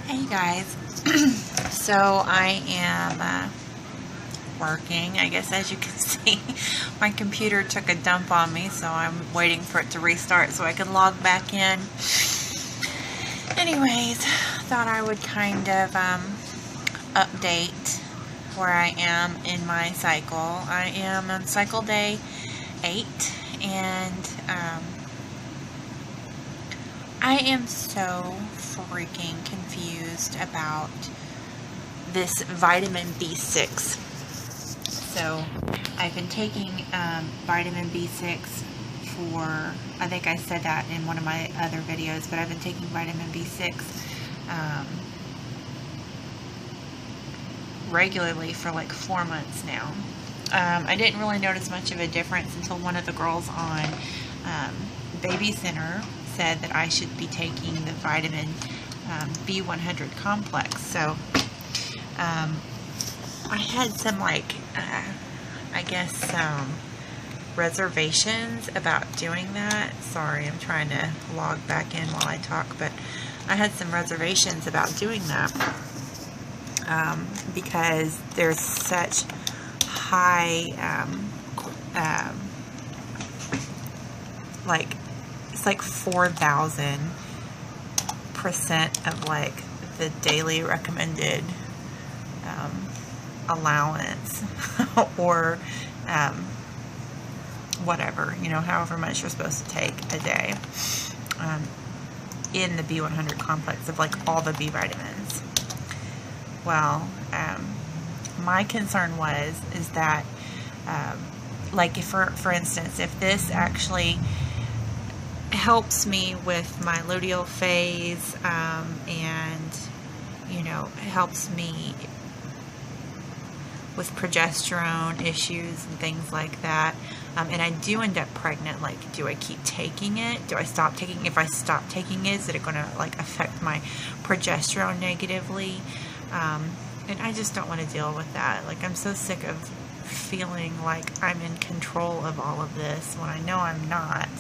Hey guys, so I am working. I guess as you can see, my computer took a dump on me, so I'm waiting for it to restart so I can log back in. Anyways, thought I would kind of update where I am in my cycle. I am on cycle day 8, and I am so freaking confused about this vitamin B6. So I've been taking vitamin B6 for, I think I said that in one of my other videos, but I've been taking vitamin B6 regularly for like 4 months now. I didn't really notice much of a difference until one of the girls on Baby Center said that I should be taking the vitamin B100 complex. So I had some I guess reservations about doing that. Sorry, I'm trying to log back in while I talk, but I had some reservations about doing that because there's such high it's like 4,000% of like the daily recommended allowance or whatever, you know, however much you're supposed to take a day in the B100 complex of like all the B vitamins. Well, my concern is that like if for instance, if this actually helps me with my luteal phase and, you know, helps me with progesterone issues and things like that, and I do end up pregnant, like, do I keep taking it? Do I stop taking it? If I stop taking it, is it going to like affect my progesterone negatively? And I just don't want to deal with that. Like, I'm so sick of feeling like I'm in control of all of this when I know I'm not.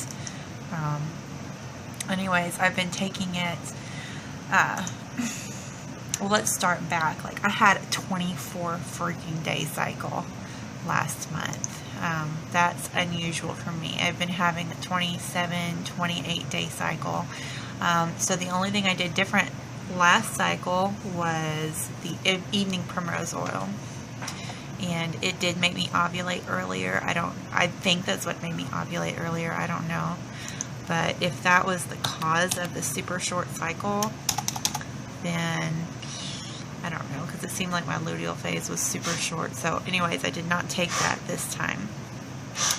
Anyways, I've been taking it, well, let's start back. Like, I had a 24 freaking day cycle last month. That's unusual for me. I've been having a 27, 28 day cycle. So the only thing I did different last cycle was the evening primrose oil. And it did make me ovulate earlier. I think that's what made me ovulate earlier. I don't know. But if that was the cause of the super short cycle, then I don't know, because it seemed like my luteal phase was super short. So anyways, I did not take that this time.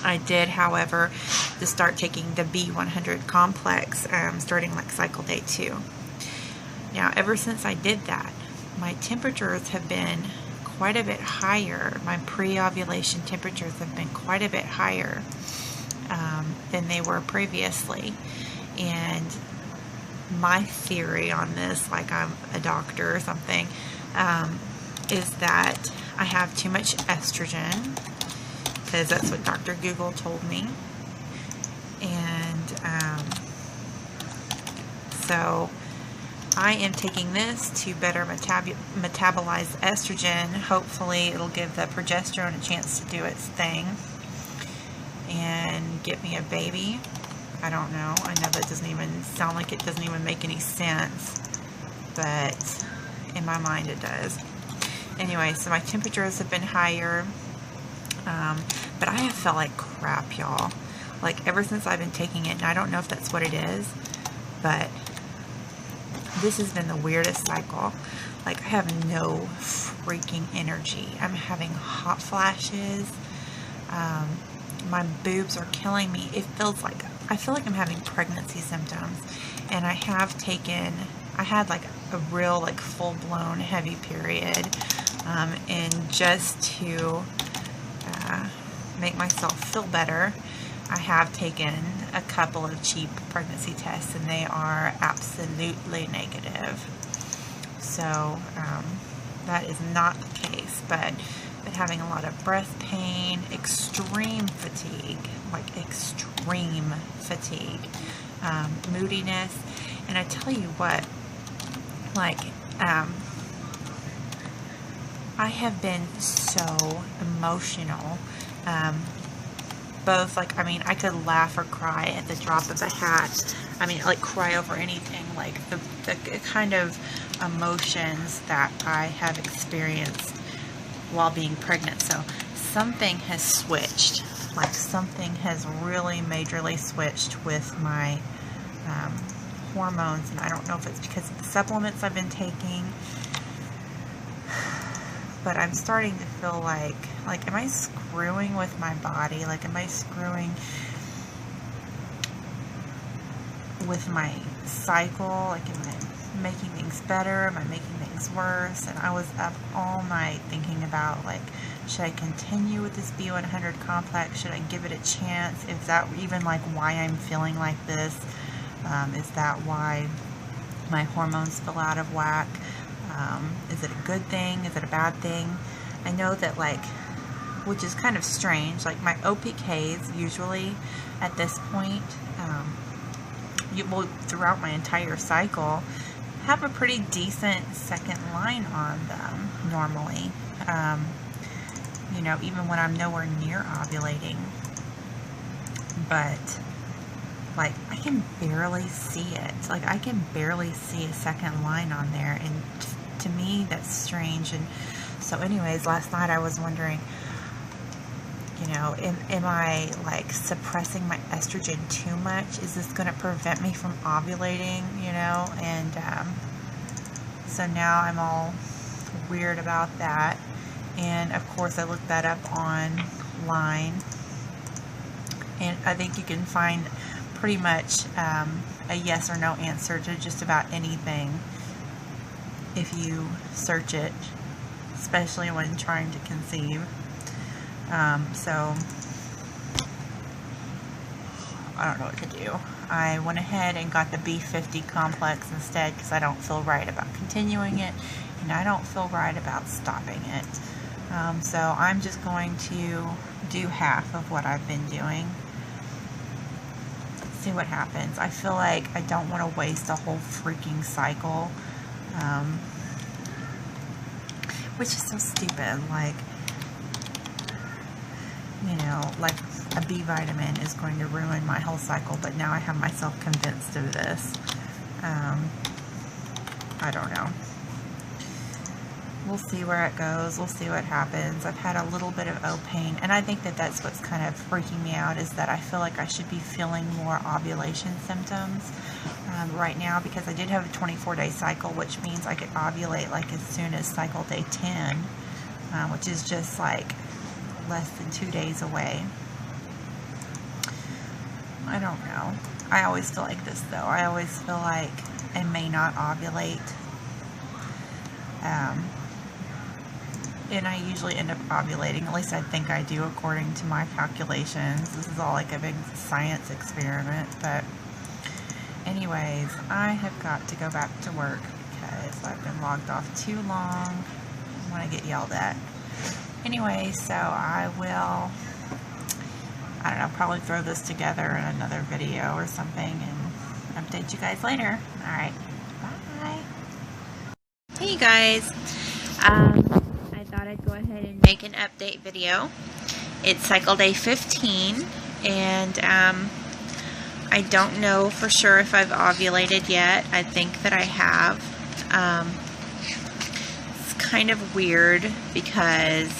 I did, however, to start taking the B100 complex starting like cycle day 2. Now, ever since I did that, my temperatures have been quite a bit higher. My pre-ovulation temperatures have been quite a bit higher than they were previously. And my theory on this, like I'm a doctor or something, is that I have too much estrogen, because that's what Dr. Google told me. And so I am taking this to better metabolize estrogen. Hopefully it'll give the progesterone a chance to do its thing and get me a baby. I don't know. I know that doesn't even sound like it doesn't even make any sense, but in my mind it does. Anyway, so my temperatures have been higher, but I have felt like crap, y'all. Like, ever since I've been taking it, and I don't know if that's what it is, but this has been the weirdest cycle. Like, I have no freaking energy. I'm having hot flashes. My boobs are killing me. It feels like, I feel like I'm having pregnancy symptoms. And I had like a real like full-blown heavy period. And just to make myself feel better, I have taken a couple of cheap pregnancy tests, and they are absolutely negative. So that is not the case, but been having a lot of breast pain, extreme fatigue, like extreme fatigue, moodiness, and I tell you what, like I have been so emotional. Both, like, I mean, I could laugh or cry at the drop of a hat. I mean, like, cry over anything. Like, the kind of emotions that I have experienced while being pregnant. So, something has switched. Like, something has really majorly switched with my hormones. And I don't know if it's because of the supplements I've been taking. But I'm starting to feel like, am I screwing with my body? Like, am I screwing with my cycle? Like, am I making things better? Am I making things worse? And I was up all night thinking about, like, should I continue with this B100 complex? Should I give it a chance? Is that even, like, why I'm feeling like this? Is that why my hormones feel out of whack? Is it a good thing? Is it a bad thing? I know that, like, which is kind of strange, like my OPKs usually at this point, throughout my entire cycle, have a pretty decent second line on them normally. You know, even when I'm nowhere near ovulating. But, like, I can barely see it. Like, I can barely see a second line on there, and to me, that's strange. And so anyways, last night I was wondering, you know, am I, like, suppressing my estrogen too much? Is this going to prevent me from ovulating, you know? And so now I'm all weird about that. And of course I looked that up online, and I think you can find pretty much a yes or no answer to just about anything if you search it, especially when trying to conceive. So I don't know what to do. I went ahead and got the B50 complex instead because I don't feel right about continuing it, and I don't feel right about stopping it. So I'm just going to do half of what I've been doing. See what happens. I feel like I don't want to waste a whole freaking cycle. Which is so stupid. Like, you know, like a B vitamin is going to ruin my whole cycle, but now I have myself convinced of this. I don't know. We'll see where it goes. We'll see what happens. I've had a little bit of O pain, and I think that that's what's kind of freaking me out, is that I feel like I should be feeling more ovulation symptoms right now, because I did have a 24-day cycle, which means I could ovulate like as soon as cycle day 10, which is just like less than 2 days away. I don't know. I always feel like this, though. I always feel like I may not ovulate. And I usually end up ovulating, at least I think I do according to my calculations. This is all like a big science experiment, but anyways, I have got to go back to work because I've been logged off too long. I want to get yelled at. Anyway, so I will, I don't know, probably throw this together in another video or something and update you guys later. Alright, bye. Hey guys, I thought I'd go ahead and make an update video. It's cycle day 15, and I don't know for sure if I've ovulated yet. I think that I have. It's kind of weird because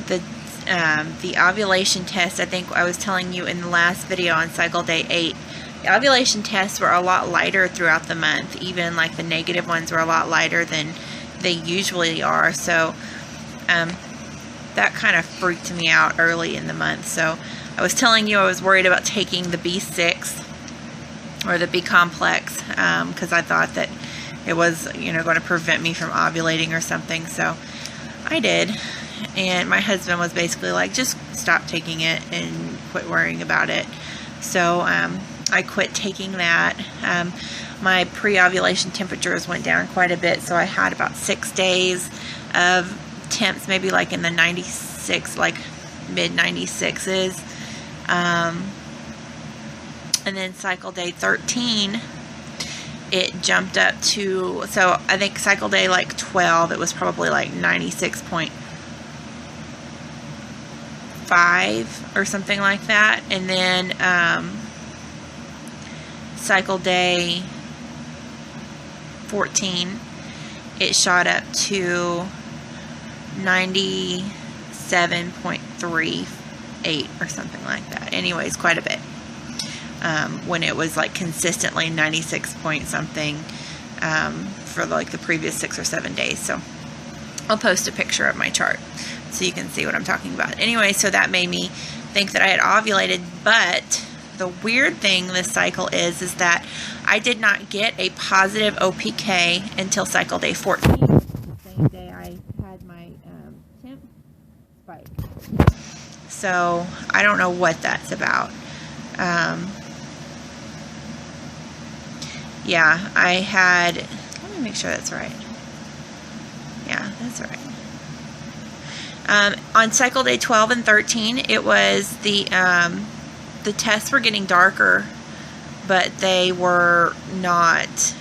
the ovulation test, I think I was telling you in the last video on cycle day 8, the ovulation tests were a lot lighter throughout the month. Even like the negative ones were a lot lighter than they usually are. So that kind of freaked me out early in the month. So I was telling you I was worried about taking the B6 or the B complex because I thought that it was, you know, going to prevent me from ovulating or something. So I did. And my husband was basically like, just stop taking it and quit worrying about it. So I quit taking that. My pre-ovulation temperatures went down quite a bit, so I had about 6 days of temps, maybe like in the 96, like mid 96s. And then cycle day 13, it jumped up to, so I think cycle day like 12, it was probably like 96.5 or something like that. And then cycle day 14, it shot up to 97.38 or something like that. Anyways, quite a bit. When it was like consistently 96 point something for like the previous 6 or 7 days. So I'll post a picture of my chart so you can see what I'm talking about. Anyway, so that made me think that I had ovulated, but the weird thing this cycle is that I did not get a positive OPK until cycle day 14, the same day I had my temp spike. So I don't know what that's about. Yeah, I had, let me make sure that's right. Yeah, that's right. On cycle day 12 and 13, it was the tests were getting darker, but they were not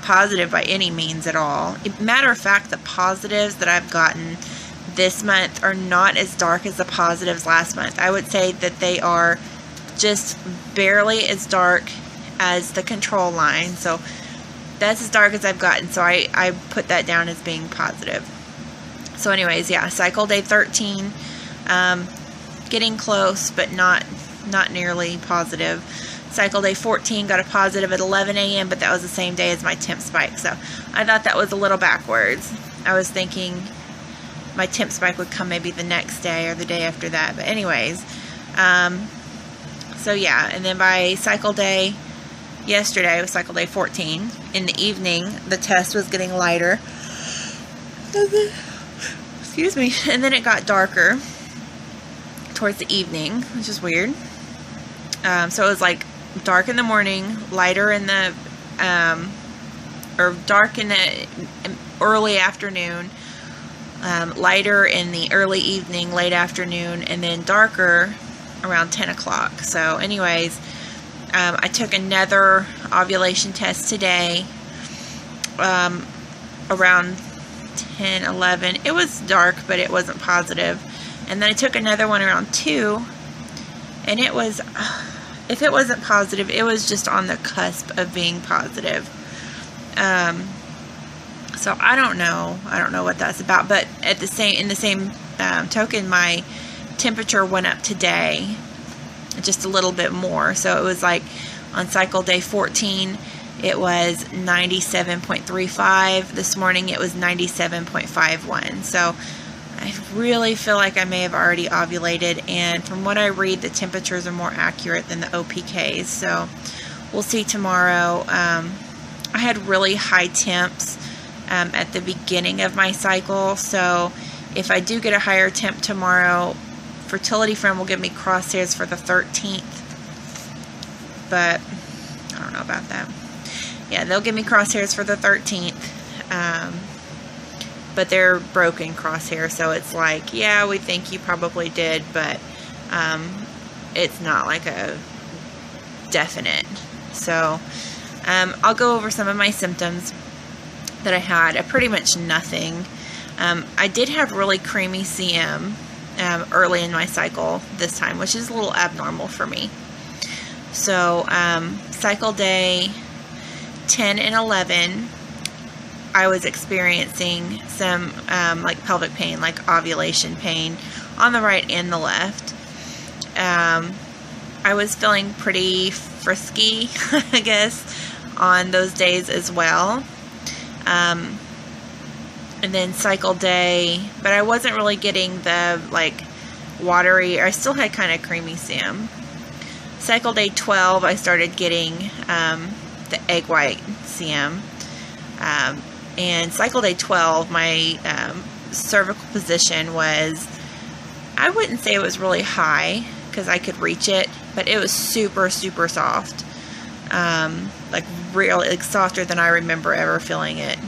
positive by any means at all. Matter of fact, the positives that I've gotten this month are not as dark as the positives last month. I would say that they are just barely as dark as the control line. So that's as dark as I've gotten. So I put that down as being positive. So anyways, yeah, cycle day 13, getting close, but not nearly positive. Cycle day 14 got a positive at 11 a.m., but that was the same day as my temp spike. So I thought that was a little backwards. I was thinking my temp spike would come maybe the next day or the day after that. But anyways, so yeah, and then by cycle day, yesterday was cycle day 14, in the evening, the test was getting lighter. Excuse me. And then it got darker towards the evening, which is weird. So it was like dark in the morning, lighter in the, or dark in the early afternoon, lighter in the early evening, late afternoon, and then darker around 10 o'clock. So anyways, I took another ovulation test today, around 10, 11. It was dark, but it wasn't positive. And then I took another one around 2, and it was, if it wasn't positive, it was just on the cusp of being positive. So I don't know what that's about, but in the same token, my temperature went up today just a little bit more. So it was like on cycle day 14, it was 97.35. This morning it was 97.51. So I really feel like I may have already ovulated, and from what I read, the temperatures are more accurate than the OPKs. So we'll see tomorrow. I had really high temps at the beginning of my cycle, so if I do get a higher temp tomorrow, Fertility Friend will give me crosshairs for the 13th, but I don't know about that. Yeah, they'll give me crosshairs for the 13th, but they're broken crosshairs, so it's like, yeah, we think you probably did, but it's not like a definite. So I'll go over some of my symptoms that I had. Pretty much nothing. I did have really creamy CM early in my cycle this time, which is a little abnormal for me. So cycle day 10 and 11, I was experiencing some like pelvic pain, like ovulation pain on the right and the left. I was feeling pretty frisky, I guess, on those days as well. And then cycle day, but I wasn't really getting the like watery, I still had kind of creamy CM. Cycle day 12, I started getting the egg white CM. And cycle day 12, my cervical position was, I wouldn't say it was really high because I could reach it, but it was super, super soft. Like really, like softer than I remember ever feeling it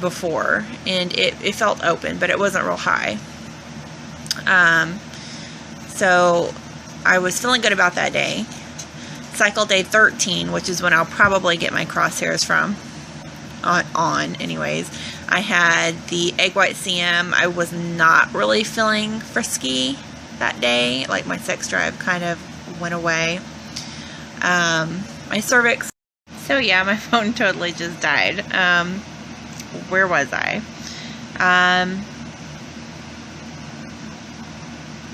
before. And it felt open, but it wasn't real high. So I was feeling good about that day. cycle day 13, which is when I'll probably get my crosshairs from, on anyways, I had the egg white CM. I was not really feeling frisky that day. Like, my sex drive kind of went away. My cervix. So yeah, my phone totally just died. Where was I? I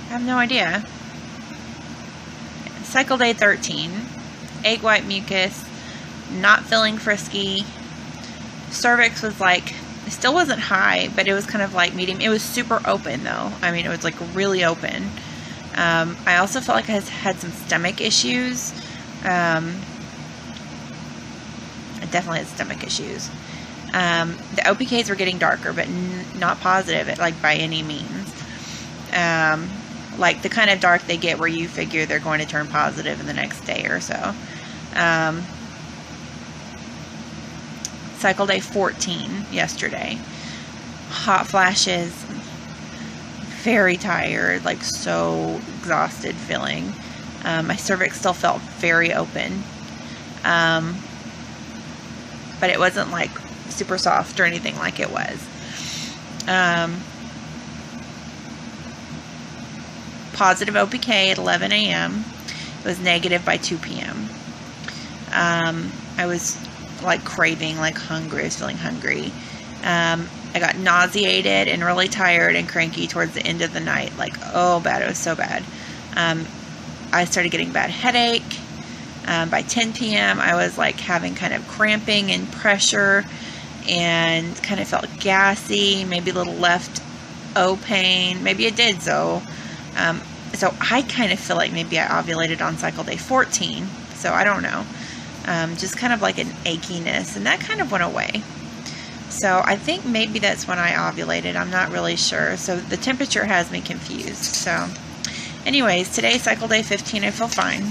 have no idea. Cycle day 13. Egg white mucus. Not feeling frisky. Cervix was like, it still wasn't high, but it was kind of like medium. It was super open though. I mean, it was like really open. I also felt like I had some stomach issues. I definitely had stomach issues. The OPKs were getting darker, but not positive, like by any means. Like the kind of dark they get where you figure they're going to turn positive in the next day or so. Cycle day 14 yesterday. Hot flashes. Very tired, like so exhausted feeling. My cervix still felt very open. But it wasn't like super soft or anything like it was. Positive OPK at 11 a.m. It was negative by 2 p.m. I was like craving, like hungry. I was feeling hungry. I got nauseated and really tired and cranky towards the end of the night. Like, oh bad, it was so bad. I started getting bad headache. By 10 p.m. I was like having kind of cramping and pressure and kind of felt gassy, maybe a little left O pain. Maybe it did so. So I kind of feel like maybe I ovulated on cycle day 14. So I don't know. Just kind of like an achiness, and that kind of went away. So I think maybe that's when I ovulated. I'm not really sure. So the temperature has me confused. So anyways, today, cycle day 15, I feel fine.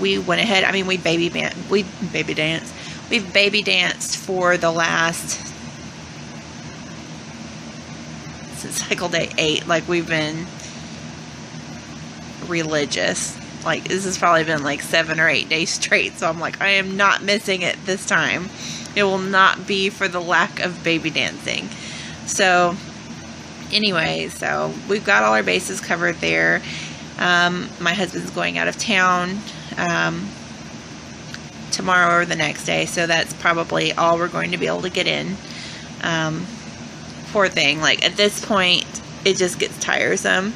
We went ahead, I mean, we've baby danced for the last, since cycle day 8, like we've been religious. Like this has probably been like 7 or 8 days straight. So I'm like, I am not missing it this time. It will not be for the lack of baby dancing. So anyway, so we've got all our bases covered there. My husband's going out of town tomorrow or the next day, so that's probably all we're going to be able to get in. Poor thing, like at this point it just gets tiresome,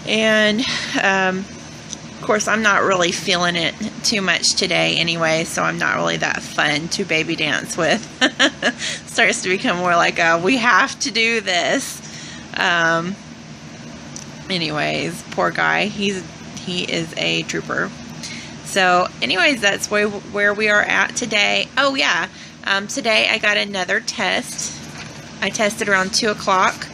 and of course I'm not really feeling it too much today anyway, so I'm not really that fun to baby dance with. Starts to become more like a, we have to do this. Anyways, poor guy. He is a trooper. So anyways, that's where we are at today. Oh yeah, today I got another test. I tested around 2 o'clock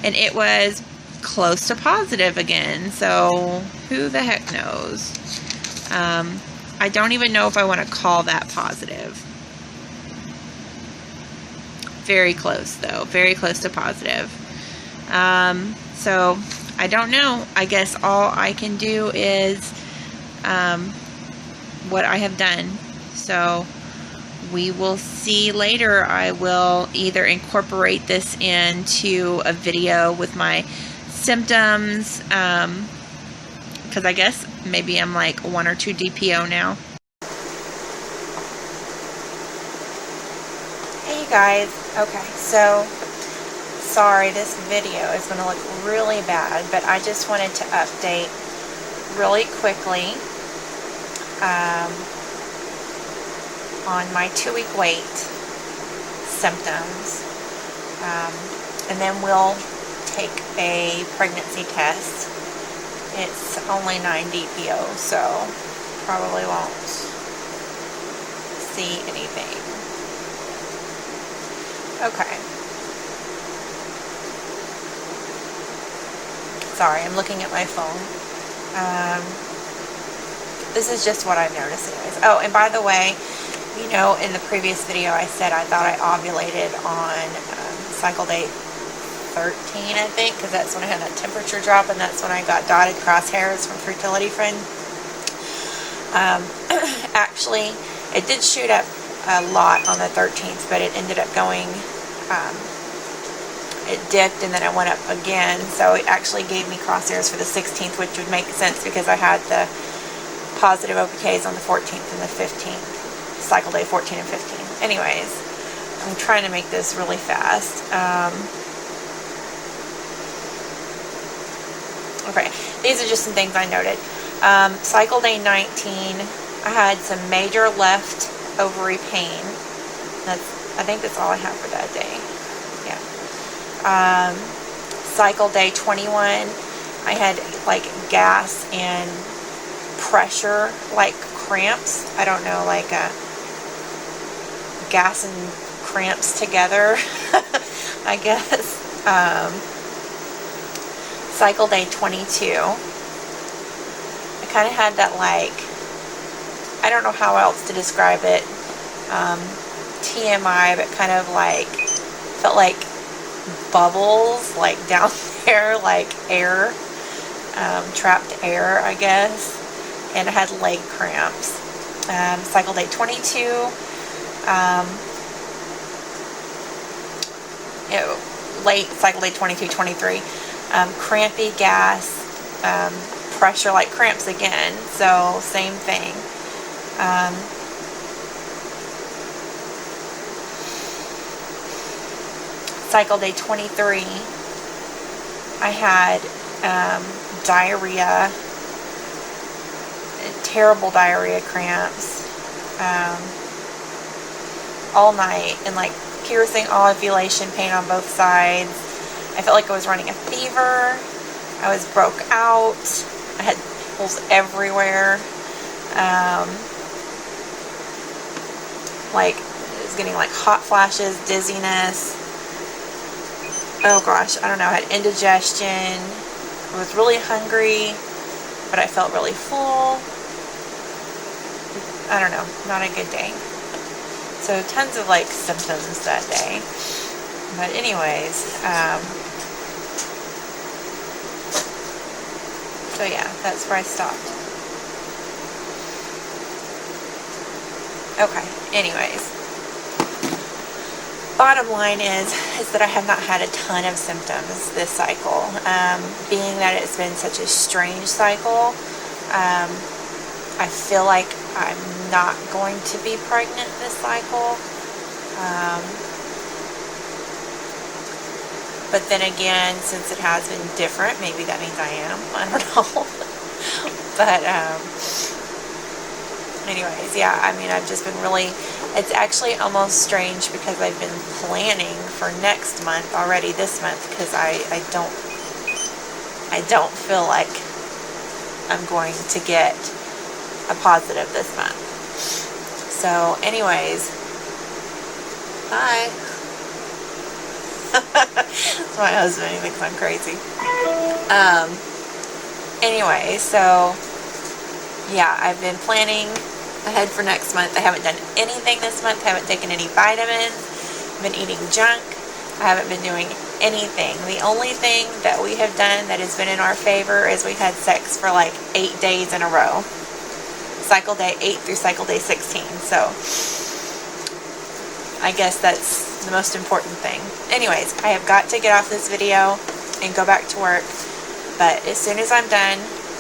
and it was close to positive again. So who the heck knows? I don't even know if I want to call that positive. Very close though. Very close to positive. So I don't know. I guess all I can do is what I have done. So we will see later. I will either incorporate this into a video with my symptoms, because I guess maybe I'm like 1 or 2 DPO now. Hey you guys. Okay, so sorry, this video is going to look really bad, but I just wanted to update really quickly on my 2-week wait symptoms, and then we'll take a pregnancy test. It's only 9 DPO, so probably won't see anything. Okay. Sorry, I'm looking at my phone. This is just what I've noticed anyways. Oh, and by the way, you know, in the previous video I said I thought I ovulated on cycle day 13, I think, because that's when I had that temperature drop, and that's when I got dotted crosshairs from Fertility Friend. Actually, it did shoot up a lot on the 13th, but it ended up going, it dipped and then it went up again, so it actually gave me crosshairs for the 16th, which would make sense because I had the positive OPKs on the 14th and the 15th, cycle day 14 and 15. Anyways, I'm trying to make this really fast. Okay, these are just some things I noted. Cycle day 19, I had some major left ovary pain. I think that's all I have for that day. Yeah. Cycle day 21, I had like gas and pressure, like cramps. I don't know, like gas and cramps together, I guess. Cycle day 22, I kind of had that, like, I don't know how else to describe it, TMI, but kind of like, felt like bubbles, like down there, like air, trapped air, I guess, and I had leg cramps. Cycle day 22, late cycle day 22, 23, crampy, gas, pressure, like cramps again, so same thing. Cycle day 23, I had diarrhea, terrible diarrhea cramps, all night, and like piercing ovulation pain on both sides. I felt like I was running a fever. I was broke out. I had pimples everywhere. Like, it was getting like hot flashes, dizziness. Oh gosh, I don't know. I had indigestion. I was really hungry, but I felt really full. I don't know. Not a good day. So tons of like symptoms that day. But anyways, so yeah, that's where I stopped. Okay, anyways. Bottom line is that I have not had a ton of symptoms this cycle. Being that it's been such a strange cycle, I feel like I'm not going to be pregnant this cycle. But then again, since it has been different, maybe that means I am. I don't know. But anyways, yeah, I mean, I've just been really, it's actually almost strange because I've been planning for next month already this month, because I don't feel like I'm going to get a positive this month. So anyways, hi. My husband, he thinks I'm crazy. Anyway, so yeah, I've been planning ahead for next month. I haven't done anything this month. I haven't taken any vitamins. I've been eating junk. I haven't been doing anything. The only thing that we have done that has been in our favor is we had sex for like 8 days in a row. Cycle day 8 through cycle day 16. So I guess that's the most important thing. Anyways, I have got to get off this video and go back to work. But as soon as I'm done,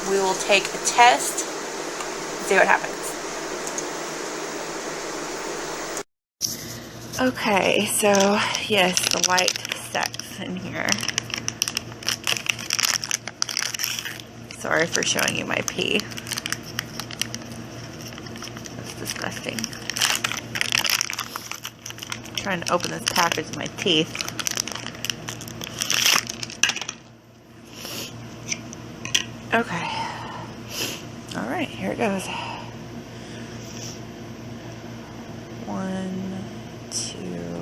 we will take a test and see what happens. Okay, so yes, the light sex in here. Sorry for showing you my pee. That's disgusting. I'm trying to open this package with my teeth. Okay. Alright, here it goes. 1, 2,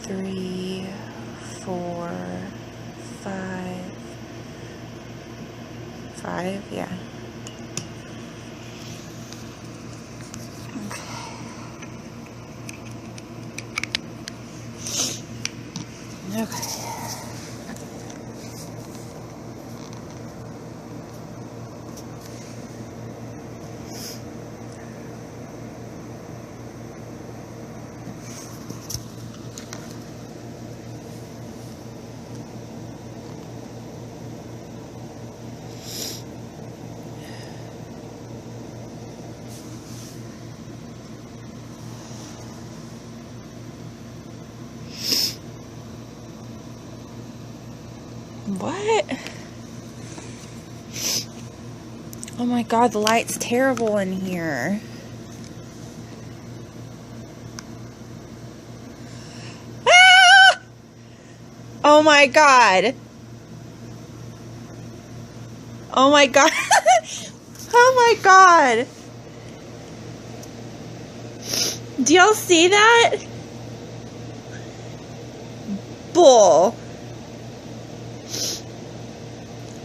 3, 4, 5. 5, yeah. Okay. What? Oh my God, the light's terrible in here. Ah! Oh my God. Oh my God. Oh my God. Do y'all see that? Bull.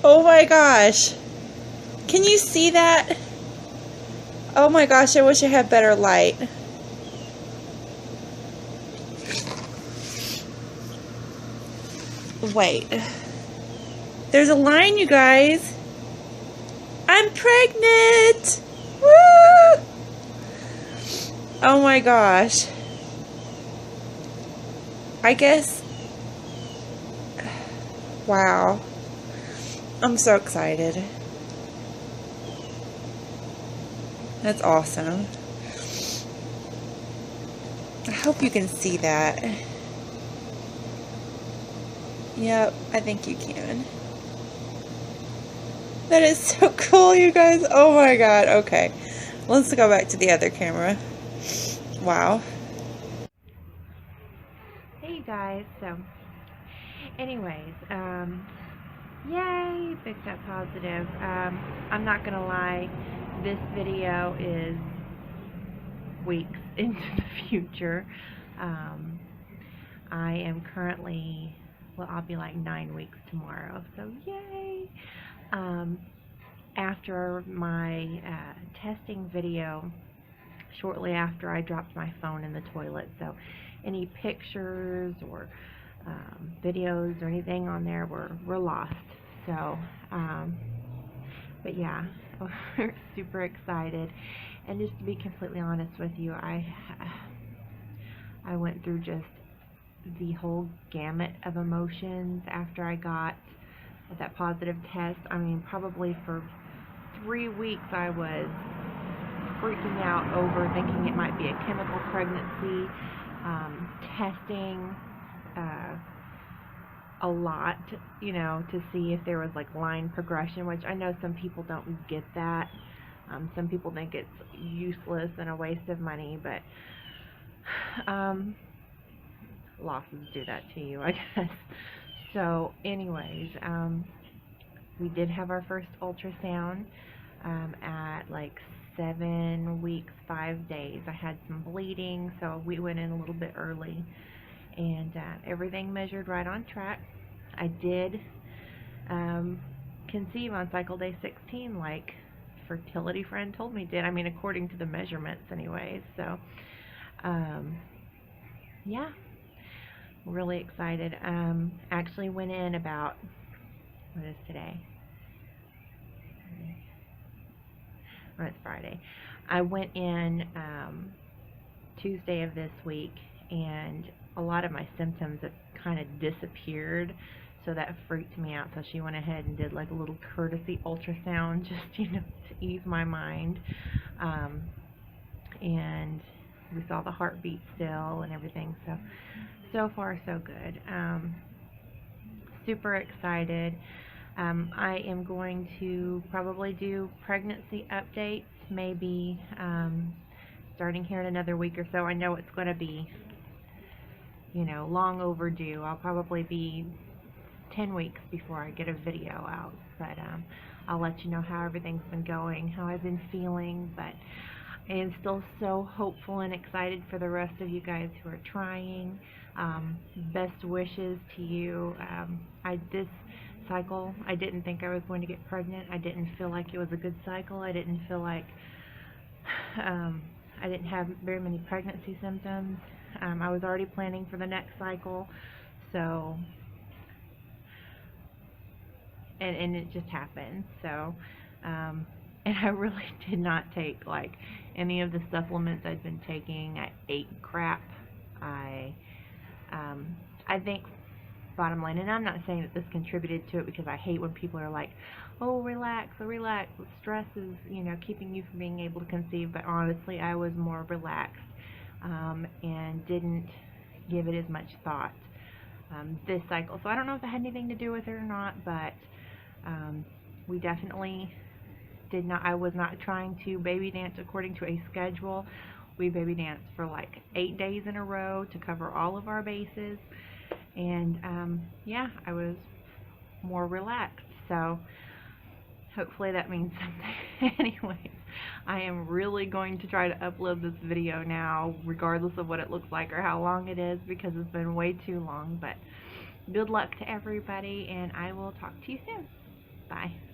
Oh my gosh. Can you see that? Oh my gosh, I wish I had better light. Wait. There's a line, you guys. I'm pregnant! Woo! Oh my gosh. I guess. Wow. I'm so excited. That's awesome. I hope you can see that. Yep, I think you can. That is so cool, you guys. Oh my God. Okay. Let's go back to the other camera. Wow. Hey, you guys. So, anyways, yay, Big Fat Positive. I'm not gonna lie, this video is weeks into the future. I am currently, well, I'll be like 9 weeks tomorrow, so yay. After my testing video, shortly after I dropped my phone in the toilet, so any pictures or videos or anything on there were lost. So, but yeah, we're super excited. And just to be completely honest with you, I went through just the whole gamut of emotions after I got that positive test. I mean, probably for 3 weeks I was freaking out over thinking it might be a chemical pregnancy, testing a lot, you know, to see if there was like line progression, which I know some people don't get that. Some people think it's useless and a waste of money, but losses do that to you, I guess. So anyways, we did have our first ultrasound at like 7 weeks, 5 days. I had some bleeding, so we went in a little bit early, and everything measured right on track. I did conceive on cycle day 16, like fertility friend told me did. I mean, according to the measurements anyways. So yeah, really excited. Actually went in about, what is today? Or it's Friday. I went in Tuesday of this week, and a lot of my symptoms have kind of disappeared, so that freaked me out. So she went ahead and did like a little courtesy ultrasound, just, you know, to ease my mind. And we saw the heartbeat still and everything. So far so good. Super excited. I am going to probably do pregnancy updates, maybe starting here in another week or so. I know it's going to be, you know, long overdue. I'll probably be 10 weeks before I get a video out, but I'll let you know how everything's been going, how I've been feeling. But I am still so hopeful and excited for the rest of you guys who are trying. Best wishes to you. This cycle, I didn't think I was going to get pregnant. I didn't feel like it was a good cycle. I didn't feel like I didn't have very many pregnancy symptoms. I was already planning for the next cycle, so and it just happened. So and I really did not take like any of the supplements I'd been taking. I ate crap. I think, bottom line, and I'm not saying that this contributed to it, because I hate when people are like, oh, relax, stress is, you know, keeping you from being able to conceive. But honestly, I was more relaxed and didn't give it as much thought. this cycle. So I don't know if it had anything to do with it or not, but we definitely did not, I was not trying to baby dance according to a schedule. We baby danced for like 8 days in a row to cover all of our bases, and yeah, I was more relaxed, so hopefully that means something. Anyways, I am really going to try to upload this video now, regardless of what it looks like or how long it is, because it's been way too long. But good luck to everybody, and I will talk to you soon. Bye.